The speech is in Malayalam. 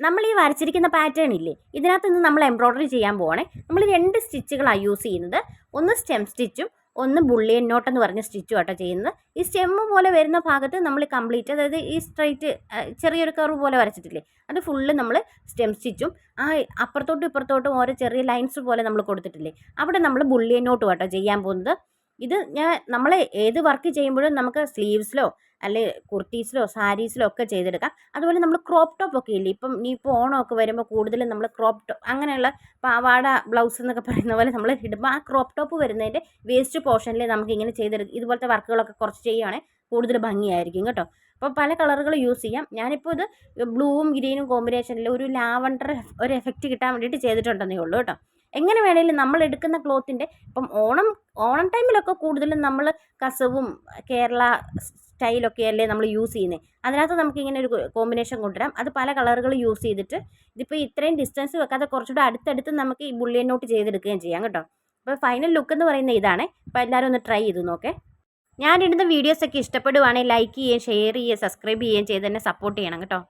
നമ്മൾ ഈ വരച്ചിരിക്കുന്ന പാറ്റേൺ ഇല്ലേ, ഇതിനകത്ത് നിന്ന് നമ്മൾ എംബ്രോയ്ഡറി ചെയ്യാൻ പോവാണേ. നമ്മൾ 2 സ്റ്റിച്ചുകളാണ് യൂസ് ചെയ്യുന്നത്. ഒന്ന് സ്റ്റെം സ്റ്റിച്ചും ഒന്ന് ബുള്ളിയൻ നോട്ട് എന്ന് പറഞ്ഞ സ്റ്റിച്ചും ആട്ടോ ചെയ്യുന്നത്. ഈ സ്റ്റെമ്മ് പോലെ വരുന്ന ഭാഗത്ത് നമ്മൾ കംപ്ലീറ്റ്, അതായത് ഈ സ്ട്രൈറ്റ് ചെറിയൊരു കർവ് പോലെ വരച്ചിട്ടില്ലേ, അത് ഫുള്ള് നമ്മൾ സ്റ്റെം സ്റ്റിച്ചും ആ അപ്പുറത്തോട്ടും ഇപ്പുറത്തോട്ടും ഓരോ ചെറിയ ലൈൻസ് പോലെ നമ്മൾ കൊടുത്തിട്ടില്ലേ, അവിടെ നമ്മൾ ബുള്ളിയൻ നോട്ടും ആട്ടോ ചെയ്യാൻ പോകുന്നത്. ഇത് നമ്മൾ ഏത് വർക്ക് ചെയ്യുമ്പോഴും നമുക്ക് സ്ലീവ്സിലോ അല്ലെ കുർത്തീസിലോ സാരീസിലോ ഒക്കെ ചെയ്തെടുക്കാം. അതുപോലെ നമ്മൾ ക്രോപ്പ് ടോപ്പ് ഒക്കെ ഇല്ലേ, ഇപ്പോൾ ഓണമൊക്കെ വരുമ്പോൾ കൂടുതലും നമ്മൾ ക്രോപ്പ് ടോപ്പ് അങ്ങനെയുള്ള പാവാട ബ്ലൗസ് എന്നൊക്കെ പറയുന്ന പോലെ നമ്മൾ ഇടുമ്പോൾ ആ ക്രോപ്പ് ടോപ്പ് വരുന്നതിൻ്റെ വേസ്റ്റ് പോർഷനിൽ നമുക്ക് ഇങ്ങനെ ചെയ്തെടുക്കും. ഇതുപോലത്തെ വർക്കുകളൊക്കെ കുറച്ച് ചെയ്യുകയാണെങ്കിൽ കൂടുതൽ ഭംഗിയായിരിക്കും കേട്ടോ. അപ്പോൾ പല കളറുകൾ യൂസ് ചെയ്യാം. ഞാനിപ്പോൾ ഇത് ബ്ലൂവും ഗ്രീനും കോമ്പിനേഷനിൽ ഒരു ലാവണ്ടർ ഒരു എഫക്റ്റ് കിട്ടാൻ വേണ്ടിയിട്ട് ചെയ്തിട്ടുണ്ടെന്നേ ഉള്ളൂ കേട്ടോ. എങ്ങനെ വേണമെങ്കിലും നമ്മൾ എടുക്കുന്ന ക്ലോത്തിൻ്റെ ഇപ്പം ഓണം ടൈമിലൊക്കെ കൂടുതലും നമ്മൾ കസവും കേരള സ്റ്റൈലൊക്കെ അല്ലേ നമ്മൾ യൂസ് ചെയ്യുന്നത്. അതിനകത്ത് നമുക്ക് ഇങ്ങനെ ഒരു കോമ്പിനേഷൻ കൊണ്ടുവരാം. അത് പല കളറുകൾ യൂസ് ചെയ്തിട്ട് ഇതിപ്പോൾ ഇത്രയും ഡിസ്റ്റൻസ് വെക്കാതെ കുറച്ചുകൂടെ അടുത്തടുത്ത് നമുക്ക് ഈ ബുള്ളിയൻ നോട്ട് ചെയ്തെടുക്കുകയും ചെയ്യാം കേട്ടോ. അപ്പോൾ ഫൈനൽ ലുക്ക് എന്ന് പറയുന്നത് ഇതാണ്. അപ്പോൾ എല്ലാവരും ഒന്ന് ട്രൈ ചെയ്ത് നോക്കേ. ഞാനിടുന്ന വീഡിയോസൊക്കെ ഇഷ്ടപ്പെടുവാണെങ്കിൽ ലൈക്ക് ചെയ്യുകയും ഷെയർ ചെയ്യുകയും സബ്സ്ക്രൈബ് ചെയ്യുകയും ചെയ്ത് തന്നെ സപ്പോർട്ട് ചെയ്യണം കേട്ടോ.